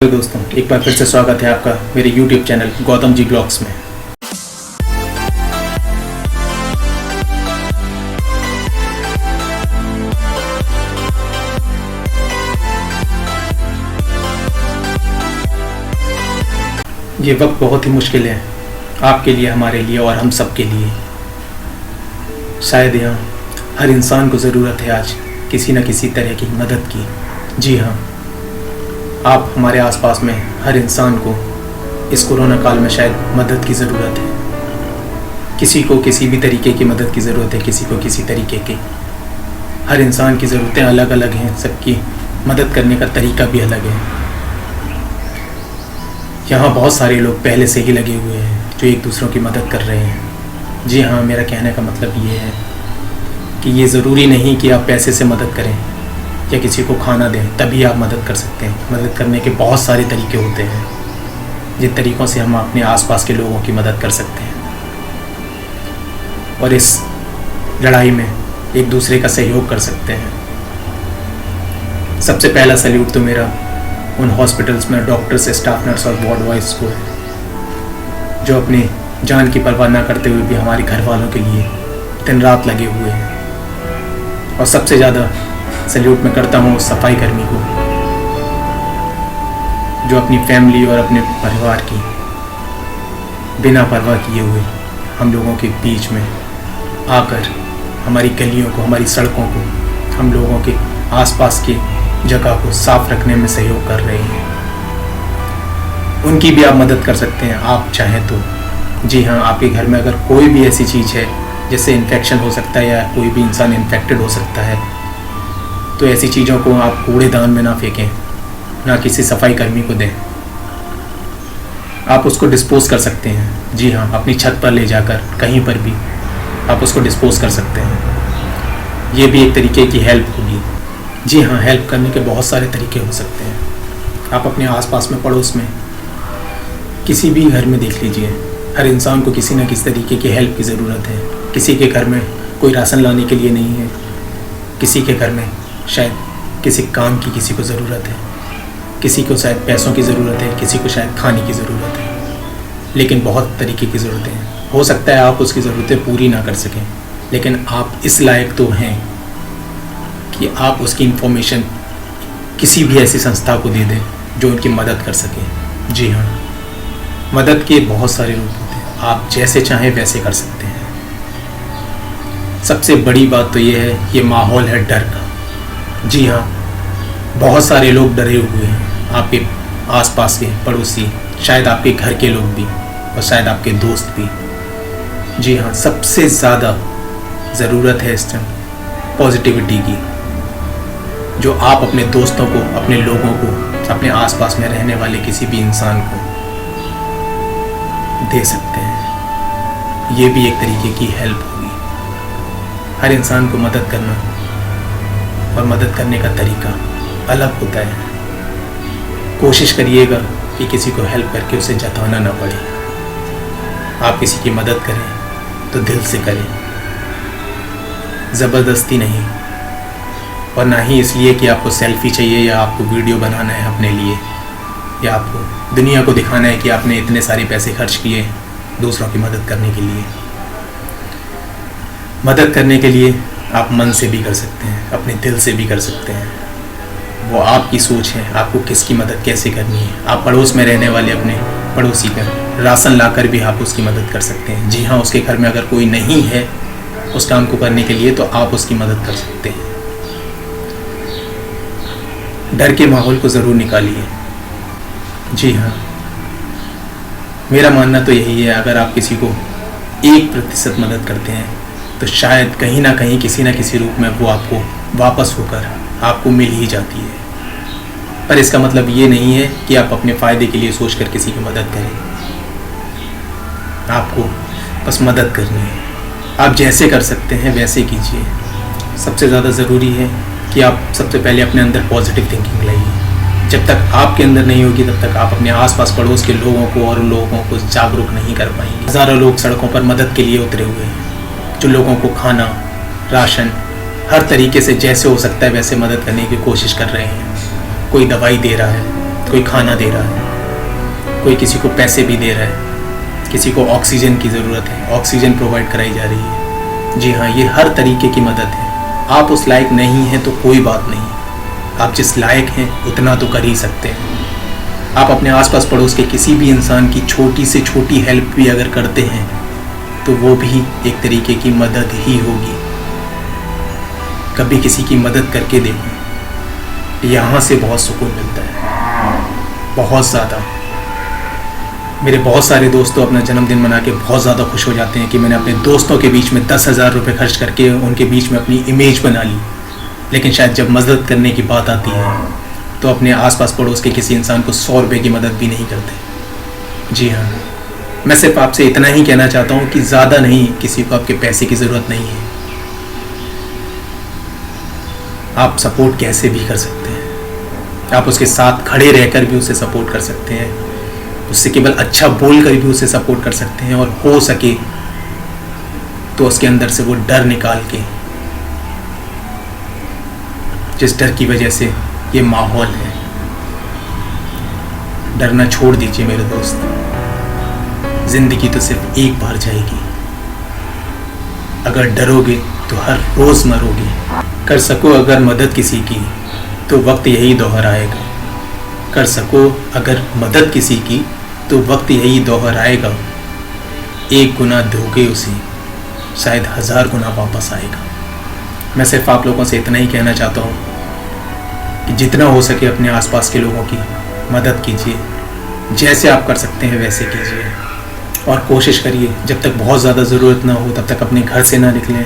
Hello दोस्तों, एक बार फिर से स्वागत है आपका मेरे YouTube channel Gautam ji blogs में। ये वक्त बहुत ही मुश्किल है आपके लिए, हमारे लिए और हम सब के लिए। शायद यहाँ हर इंसान को ज़रूरत है आज किसी न किसी तरह की मदद की। जी हाँ, आप हमारे आसपास में हर इंसान को इस कोरोना काल में शायद मदद की ज़रूरत है। किसी को किसी भी तरीके की मदद की ज़रूरत है, किसी को किसी तरीके की। हर इंसान की ज़रूरतें अलग अलग हैं, सबकी मदद करने का तरीका भी अलग है। यहाँ बहुत सारे लोग पहले से ही लगे हुए हैं जो एक दूसरों की मदद कर रहे हैं। जी हाँ, मेरा कहने का मतलब ये है कि ये ज़रूरी नहीं कि आप पैसे से मदद करें या किसी को खाना दें तभी आप मदद कर सकते हैं। मदद करने के बहुत सारे तरीके होते हैं जिन तरीक़ों से हम अपने आसपास के लोगों की मदद कर सकते हैं और इस लड़ाई में एक दूसरे का सहयोग कर सकते हैं। सबसे पहला सैल्यूट तो मेरा उन हॉस्पिटल्स में डॉक्टर्स, स्टाफ नर्स और वार्ड बॉयज़ को है जो अपनी जान की परवाह ना करते हुए भी हमारे घर वालों के लिए दिन रात लगे हुए हैं। और सबसे ज़्यादा सैल्यूट मैं करता हूँ उस सफाई कर्मी को जो अपनी फैमिली और अपने परिवार की बिना परवाह किए हुए हम लोगों के बीच में आकर हमारी गलियों को, हमारी सड़कों को, हम लोगों के आसपास की जगह को साफ रखने में सहयोग कर रहे हैं। उनकी भी आप मदद कर सकते हैं आप चाहें तो। जी हाँ, आपके घर में अगर कोई भी ऐसी चीज़ है जिससे इन्फेक्शन हो सकता है या कोई भी इंसान इन्फेक्टेड हो सकता है, तो ऐसी चीज़ों को आप कूड़ेदान में ना फेंकें, ना किसी सफाई कर्मी को दें। आप उसको डिस्पोज कर सकते हैं। जी हाँ, अपनी छत पर ले जाकर कहीं पर भी आप उसको डिस्पोज कर सकते हैं। ये भी एक तरीके की हेल्प होगी। जी हाँ, हेल्प करने के बहुत सारे तरीके हो सकते हैं। आप अपने आसपास में, पड़ोस में, किसी भी घर में देख लीजिए, हर इंसान को किसी न किसी तरीके की हेल्प की ज़रूरत है। किसी के घर में कोई राशन लाने के लिए नहीं है, किसी के घर में शायद किसी काम की किसी को ज़रूरत है, किसी को शायद पैसों की ज़रूरत है, किसी को शायद खाने की ज़रूरत है। लेकिन बहुत तरीके की ज़रूरतें हैं। हो सकता है आप उसकी ज़रूरतें पूरी ना कर सकें, लेकिन आप इस लायक तो हैं कि आप उसकी इन्फॉर्मेशन किसी भी ऐसी संस्था को दे दें जो उनकी मदद कर सके। जी हाँ, मदद के बहुत सारे रूप होते हैं, आप जैसे चाहें वैसे कर सकते हैं। सबसे बड़ी बात तो ये है, ये माहौल है डर का। जी हाँ, बहुत सारे लोग डरे हुए हैं, आपके आसपास के पड़ोसी, शायद आपके घर के लोग भी और शायद आपके दोस्त भी। जी हाँ, सबसे ज़्यादा ज़रूरत है इस टाइम पॉजिटिविटी की, जो आप अपने दोस्तों को, अपने लोगों को, अपने आसपास में रहने वाले किसी भी इंसान को दे सकते हैं। ये भी एक तरीके की हेल्प होगी। हर इंसान को मदद करना और मदद करने का तरीका अलग होता है। कोशिश करिएगा कि किसी को हेल्प करके उसे जताना ना पड़े। आप किसी की मदद करें तो दिल से करें, ज़बरदस्ती नहीं, और ना ही इसलिए कि आपको सेल्फी चाहिए या आपको वीडियो बनाना है अपने लिए या आपको दुनिया को दिखाना है कि आपने इतने सारे पैसे खर्च किए दूसरों की मदद करने के लिए। मदद करने के लिए आप मन से भी कर सकते हैं, अपने दिल से भी कर सकते हैं। वो आपकी सोच है, आपको किसकी मदद कैसे करनी है। आप पड़ोस में रहने वाले अपने पड़ोसी का राशन लाकर भी आप उसकी मदद कर सकते हैं। जी हाँ, उसके घर में अगर कोई नहीं है उस काम को करने के लिए तो आप उसकी मदद कर सकते हैं। डर के माहौल को ज़रूर निकालिए। जी हाँ, मेरा मानना तो यही है, अगर आप किसी को 1% मदद करते हैं तो शायद कहीं ना कहीं किसी न किसी रूप में वो आपको वापस होकर आपको मिल ही जाती है। पर इसका मतलब ये नहीं है कि आप अपने फ़ायदे के लिए सोचकर किसी की मदद करें। आपको बस मदद करनी है। आप जैसे कर सकते हैं वैसे कीजिए। सबसे ज़्यादा ज़रूरी है कि आप सबसे पहले अपने अंदर पॉजिटिव थिंकिंग लाइए। जब तक आपके अंदर नहीं होगी तब तक आप अपने आसपास पड़ोस के लोगों को और लोगों को जागरूक नहीं कर पाएंगे। हज़ारों लोग सड़कों पर मदद के लिए उतरे हुए हैं, जो लोगों को खाना, राशन, हर तरीके से जैसे हो सकता है वैसे मदद करने की कोशिश कर रहे हैं। कोई दवाई दे रहा है कोई खाना दे रहा है, कोई किसी को पैसे भी दे रहा है, किसी को ऑक्सीजन की ज़रूरत है, ऑक्सीजन प्रोवाइड कराई जा रही है। जी हाँ, ये हर तरीके की मदद है। आप उस लायक नहीं हैं तो कोई बात नहीं, आप जिस लायक हैं उतना तो कर ही सकते हैं। आप अपने आसपास पड़ोस के किसी भी इंसान की छोटी से छोटी हेल्प भी अगर करते हैं तो वो भी एक तरीके की मदद ही होगी। कभी किसी की मदद करके देखो, यहाँ से बहुत सुकून मिलता है, बहुत ज़्यादा। मेरे बहुत सारे दोस्त तो अपना जन्मदिन मना के बहुत ज़्यादा खुश हो जाते हैं कि मैंने अपने दोस्तों के बीच में 10,000 रुपये खर्च करके उनके बीच में अपनी इमेज बना ली। लेकिन शायद जब मदद करने की बात आती है तो अपने आसपास पड़ोस के किसी इंसान को 100 रुपये की मदद भी नहीं करते। जी हाँ, मैं सिर्फ आपसे इतना ही कहना चाहता हूँ कि ज़्यादा नहीं, किसी को आपके पैसे की ज़रूरत नहीं है। आप सपोर्ट कैसे भी कर सकते हैं, आप उसके साथ खड़े रहकर भी उसे सपोर्ट कर सकते हैं, उससे केवल अच्छा बोल कर भी उसे सपोर्ट कर सकते हैं, और हो सके तो उसके अंदर से वो डर निकाल के, जिस डर की वजह से ये माहौल है, डरना छोड़ दीजिए मेरे दोस्त। जिंदगी तो सिर्फ एक बार जाएगी, अगर डरोगे तो हर रोज मरोगे। कर सको अगर मदद किसी की तो वक्त यही दोहराएगा, कर सको अगर मदद किसी की तो वक्त यही दोहराएगा। एक गुना दोगे उसे शायद 1000 गुना वापस आएगा। मैं सिर्फ आप लोगों से इतना ही कहना चाहता हूँ कि जितना हो सके अपने आसपास के लोगों की मदद कीजिए, जैसे आप कर सकते हैं वैसे कीजिए, और कोशिश करिए जब तक बहुत ज़्यादा ज़रूरत ना हो तब तक अपने घर से ना निकलें,